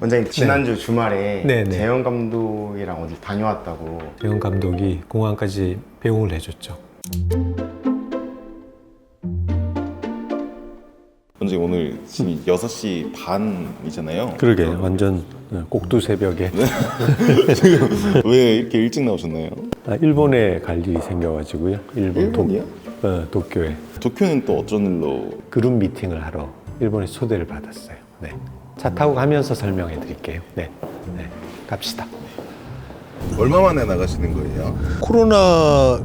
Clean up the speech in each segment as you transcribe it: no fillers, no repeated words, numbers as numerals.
원장님 지난주 주말에 네네. 재영 감독이랑 어디 다녀왔다고. 재영 감독이 공항까지 배웅을 해줬죠. 원장님 오늘 지금 6시 반이잖아요. 그러게 완전 꼭두 새벽에 왜 이렇게 일찍 나오셨나요? 일본에 갈 일이 생겨가지고요. 일본이요? 도쿄에 도쿄는 또 어쩐 일로? 그룹 미팅을 하러 일본에 초대를 받았어요. 네. 차 타고 가면서 설명해 드릴게요. 네. 네. 갑시다. 얼마 만에 나가시는 거예요? 코로나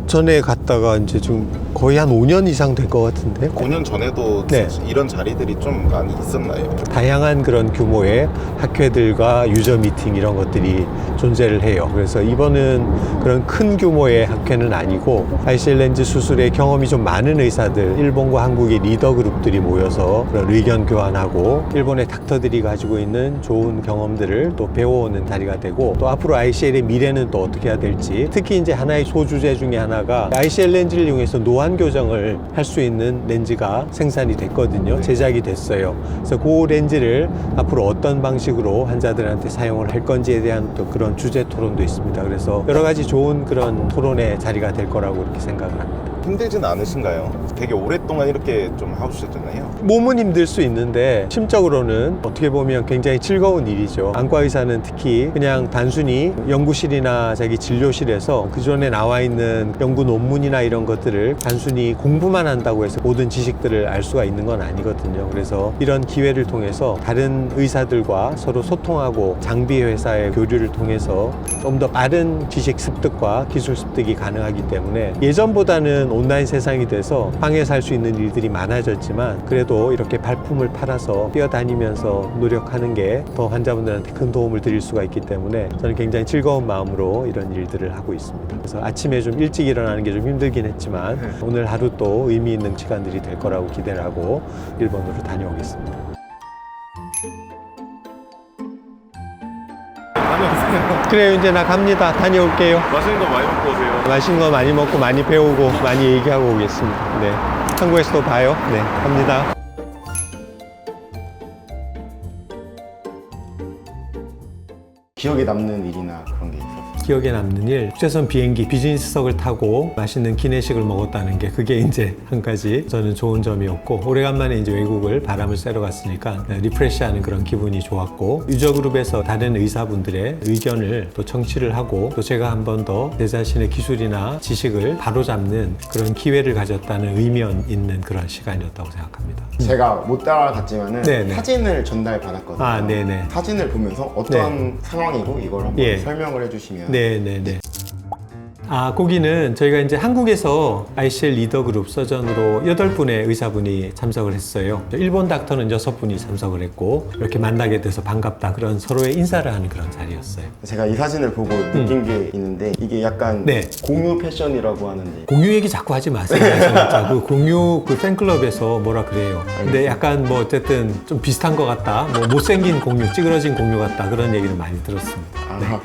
전에 갔다가 이제 지금 거의 한 5년 이상 된 것 같은데 5년 전에도 네. 이런 자리들이 좀 많이 있었나요? 다양한 그런 규모의 학회들과 유저 미팅 이런 것들이 존재를 해요. 그래서 이번은 그런 큰 규모의 학회는 아니고 ICL 렌즈 수술에 경험이 좀 많은 의사들, 일본과 한국의 리더 그룹들이 모여서 그런 의견 교환하고 일본의 닥터들이 가지고 있는 좋은 경험들을 또 배워오는 자리가 되고 또 앞으로 ICL의 미래는 또 어떻게 해야 될지 특히 이제 하나의 소주제 중에 하나가 ICL 렌즈를 이용해서 노안 교정을 할 수 있는 렌즈가 생산이 됐거든요. 제작이 됐어요. 그래서 그 렌즈를 앞으로 어떤 방식으로 환자들한테 사용을 할 건지에 대한 또 그런 주제 토론도 있습니다. 그래서 여러 가지 좋은 그런 토론의 자리가 될 거라고 이렇게 생각을 합니다. 힘들진 않으신가요? 되게 오랫동안 이렇게 좀 하셨잖아요. 몸은 힘들 수 있는데 심적으로는 어떻게 보면 굉장히 즐거운 일이죠. 안과 의사는 특히 그냥 단순히 연구실이나 자기 진료실에서 그전에 나와 있는 연구 논문이나 이런 것들을 단순히 공부만 한다고 해서 모든 지식들을 알 수가 있는 건 아니거든요. 그래서 이런 기회를 통해서 다른 의사들과 서로 소통하고 장비 회사의 교류를 통해서 좀 더 빠른 지식 습득과 기술 습득이 가능하기 때문에 예전보다는 온라인 세상이 돼서 방에서 할 수 있는 일들이 많아졌지만 그래도 이렇게 발품을 팔아서 뛰어다니면서 노력하는 게 더 환자분들한테 큰 도움을 드릴 수가 있기 때문에 저는 굉장히 즐거운 마음으로 이런 일들을 하고 있습니다. 그래서 아침에 좀 일찍 일어나는 게 좀 힘들긴 했지만 오늘 하루 또 의미 있는 시간들이 될 거라고 기대를 하고 일본으로 다녀오겠습니다. 다녀오세요. 그래요, 이제 나 갑니다. 다녀올게요. 맛있는 거 많이 먹고 오세요. 맛있는 거 많이 먹고 많이 배우고 많이 얘기하고 오겠습니다. 네. 한국에서 또 봐요. 네, 갑니다. 기억에 남는 일이나 그런 게 있었어요. 기억에 남는 일, 국제선 비행기 비즈니스석을 타고 맛있는 기내식을 먹었다는 게 그게 이제 한 가지 저는 좋은 점이었고 오래간만에 이제 외국을 바람을 쐬러 갔으니까 리프레시하는 그런 기분이 좋았고 유저그룹에서 다른 의사분들의 의견을 또 청취를 하고 또 제가 한 번 더 내 자신의 기술이나 지식을 바로잡는 그런 기회를 가졌다는 의미 있는 그런 시간이었다고 생각합니다. 제가 못 따라갔지만은 네네. 사진을 전달 받았거든요. 아, 네네. 사진을 보면서 어떤 상황이고 이걸 한번 예. 설명을 해주시면. 네네네. 거기는 저희가 이제 한국에서 ICL 리더 그룹 서전으로 8분의 의사분이 참석을 했어요. 일본 닥터는 6분이 참석을 했고 이렇게 만나게 돼서 반갑다 그런 서로의 인사를 하는 그런 자리였어요. 제가 이 사진을 보고 느낀 게 있는데 이게 약간 네. 공유 패션이라고 하는데 공유 얘기 자꾸 하지 마세요. 진짜. 그 공유 그 팬클럽에서 뭐라 그래요. 근데 약간 뭐 어쨌든 좀 비슷한 것 같다. 뭐 못생긴 공유, 찌그러진 공유 같다. 그런 얘기를 많이 들었습니다. 아,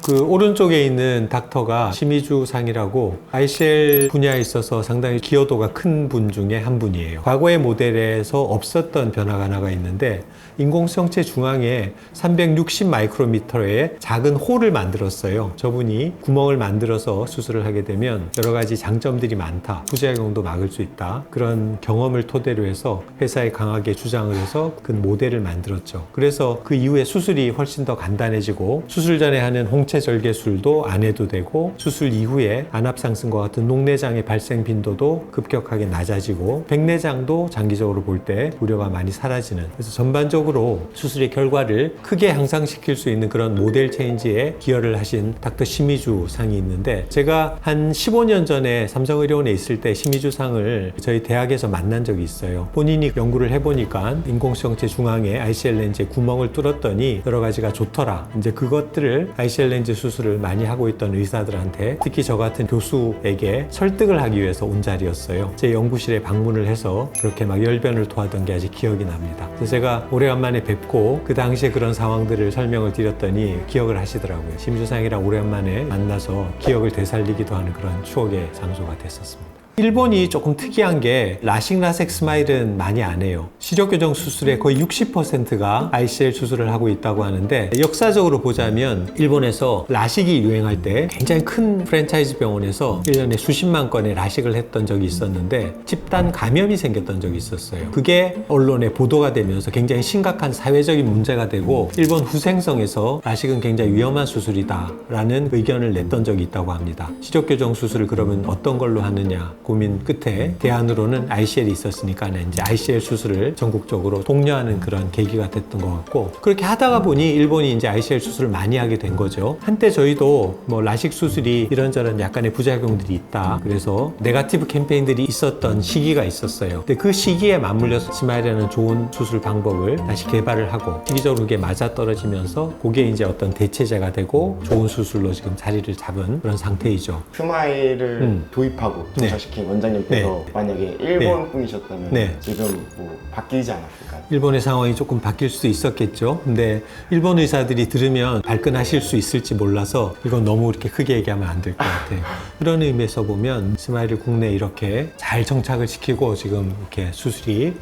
그 오른쪽에 있는 닥터가 시미주 상이라고 ICL 분야에 있어서 상당히 기여도가 큰 분 중에 한 분이에요. 과거의 모델에서 없었던 변화가 하나가 있는데 인공성체 중앙에 360 마이크로미터의 작은 홀을 만들었어요. 저분이 구멍을 만들어서 수술을 하게 되면 여러 가지 장점들이 많다. 부작용도 막을 수 있다. 그런 경험을 토대로 해서 회사에 강하게 주장을 해서 그 모델을 만들었죠. 그래서 그 이후에 수술이 훨씬 더 간단해지고 수술 전에 하는 홍채 절개술도 안 해도 되고 수술 이후에 안압 상승과 같은 녹내장의 발생 빈도도 급격하게 낮아지고 백내장도 장기적으로 볼 때 우려가 많이 사라지는 그래서 전반적으로 수술의 결과를 크게 향상시킬 수 있는 그런 모델 체인지에 기여를 하신 닥터 시미주 상이 있는데 제가 한 15년 전에 삼성의료원에 있을 때 시미주 상을 저희 대학에서 만난 적이 있어요. 본인이 연구를 해보니까 인공성체 중앙에 ICL 렌즈에 구멍을 뚫었더니 여러 가지가 좋더라. 이제 그것들을 ICL 렌즈 수술을 많이 하고 있던 의사들한테 특히 저 같은 교수에게 설득을 하기 위해서 온 자리였어요. 제 연구실에 방문을 해서 그렇게 막 열변을 토하던 게 아직 기억이 납니다. 그래서 제가 오래간만에 뵙고 그 당시에 그런 상황들을 설명을 드렸더니 기억을 하시더라고요. 심주상이랑 오랜만에 만나서 기억을 되살리기도 하는 그런 추억의 장소가 됐었습니다. 일본이 조금 특이한 게 라식 라섹 스마일은 많이 안 해요. 시력 교정 수술의 거의 60%가 ICL 수술을 하고 있다고 하는데, 역사적으로 보자면 일본에서 라식이 유행할 때 굉장히 큰 프랜차이즈 병원에서 1년에 수십만 건의 라식을 했던 적이 있었는데 집단 감염이 생겼던 적이 있었어요. 그게 언론에 보도가 되면서 굉장히 심각한 사회적인 문제가 되고, 일본 후생성에서 라식은 굉장히 위험한 수술이다 라는 의견을 냈던 적이 있다고 합니다. 시력 교정 수술을 그러면 어떤 걸로 하느냐 고민 끝에 대안으로는 ICL이 있었으니까 이제 ICL 수술을 전국적으로 독려하는 그런 계기가 됐던 것 같고, 그렇게 하다가 보니 일본이 이제 ICL 수술을 많이 하게 된 거죠. 한때 저희도 뭐 라식 수술이 이런저런 약간의 부작용들이 있다, 그래서 네거티브 캠페인들이 있었던 시기가 있었어요. 근데 그 시기에 맞물려서 스마일이라는 좋은 수술 방법을 다시 개발을 하고, 시기적으로 그게 맞아떨어지면서 그게 이제 어떤 대체제가 되고 좋은 수술로 지금 자리를 잡은 그런 상태이죠. 스마일을 도입하고 정착시킨 원장님께서 만약에 일본 분이셨다면 네. 지금 뭐 바뀌지 않았을까요? 일본의 상황이 조금 바뀔 수도 있었겠죠. 근데 일본 의사들이 들으면 발끈하실 수 있을지 몰라서 이건 너무 이렇게 크게 얘기하면 안 될 것 같아요. 그런 의미에서 보면 스마일을 국내에 이렇게 잘 정착을 시키고 지금 이렇게 수술이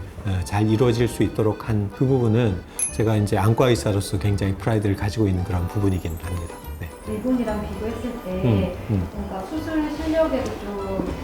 잘 이루어질 수 있도록 한 그 부분은 제가 이제 안과 의사로서 굉장히 프라이드를 가지고 있는 그런 부분이긴 합니다. 네. 일본이랑 비교했을 때 뭔가 수술 실력에도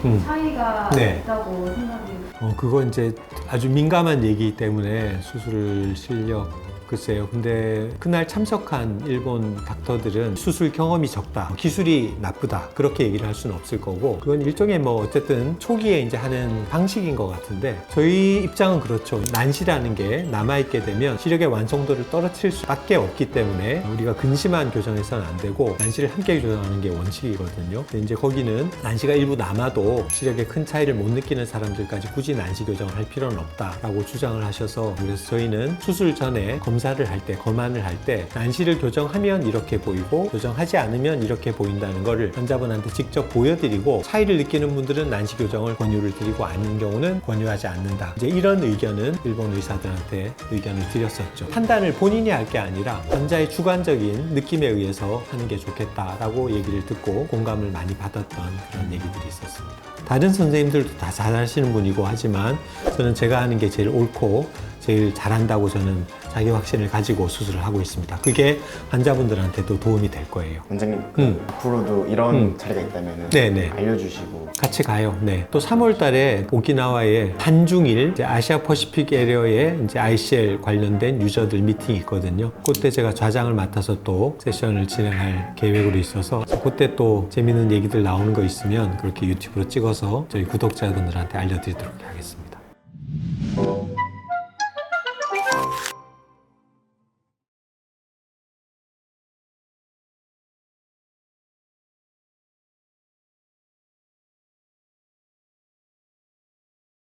좀 차이가 네. 있다고 생각이. 그거 이제 아주 민감한 얘기이기 때문에 수술 실력, 글쎄요. 근데 그날 참석한 일본 닥터들은 수술 경험이 적다, 기술이 나쁘다, 그렇게 얘기를 할 수는 없을 거고, 그건 일종의 뭐 어쨌든 초기에 이제 하는 방식인 것 같은데, 저희 입장은 그렇죠. 난시라는 게 남아있게 되면 시력의 완성도를 떨어뜨릴 수밖에 없기 때문에 우리가 근심한 교정해서는 안 되고 난시를 함께 교정하는 게 원칙이거든요. 근데 이제 거기는 난시가 일부 남아도 시력에 큰 차이를 못 느끼는 사람들까지 굳이 난시 교정을 할 필요는 없다라고 주장을 하셔서, 그래서 저희는 수술 전에 검사를 할 때, 검안을 할 때 난시를 교정하면 이렇게 보이고 교정하지 않으면 이렇게 보인다는 거를 환자분한테 직접 보여드리고, 차이를 느끼는 분들은 난시 교정을 권유를 드리고 아닌 경우는 권유하지 않는다. 이제 이런 의견은 일본 의사들한테 의견을 드렸었죠. 판단을 본인이 할 게 아니라 환자의 주관적인 느낌에 의해서 하는 게 좋겠다라고 얘기를 듣고 공감을 많이 받았던 그런 얘기들이 있었습니다. 다른 선생님들도 다 잘하시는 분이고 하지만 저는 제가 하는 게 제일 옳고 제일 잘한다고 저는 자기 확신을 가지고 수술을 하고 있습니다. 그게 환자분들한테도 도움이 될 거예요. 원장님 앞으로도 이런 자리가 있다면 네네. 알려주시고 같이 가요. 네. 또 3월 달에 오키나와에 한중일 이제 아시아 퍼시픽 에리어에 이제 ICL 관련된 유저들 미팅이 있거든요. 그때 제가 좌장을 맡아서 또 세션을 진행할 계획으로 있어서 그때 또 재밌는 얘기들 나오는 거 있으면 그렇게 유튜브로 찍어서 저희 구독자분들한테 알려드리도록 하겠습니다.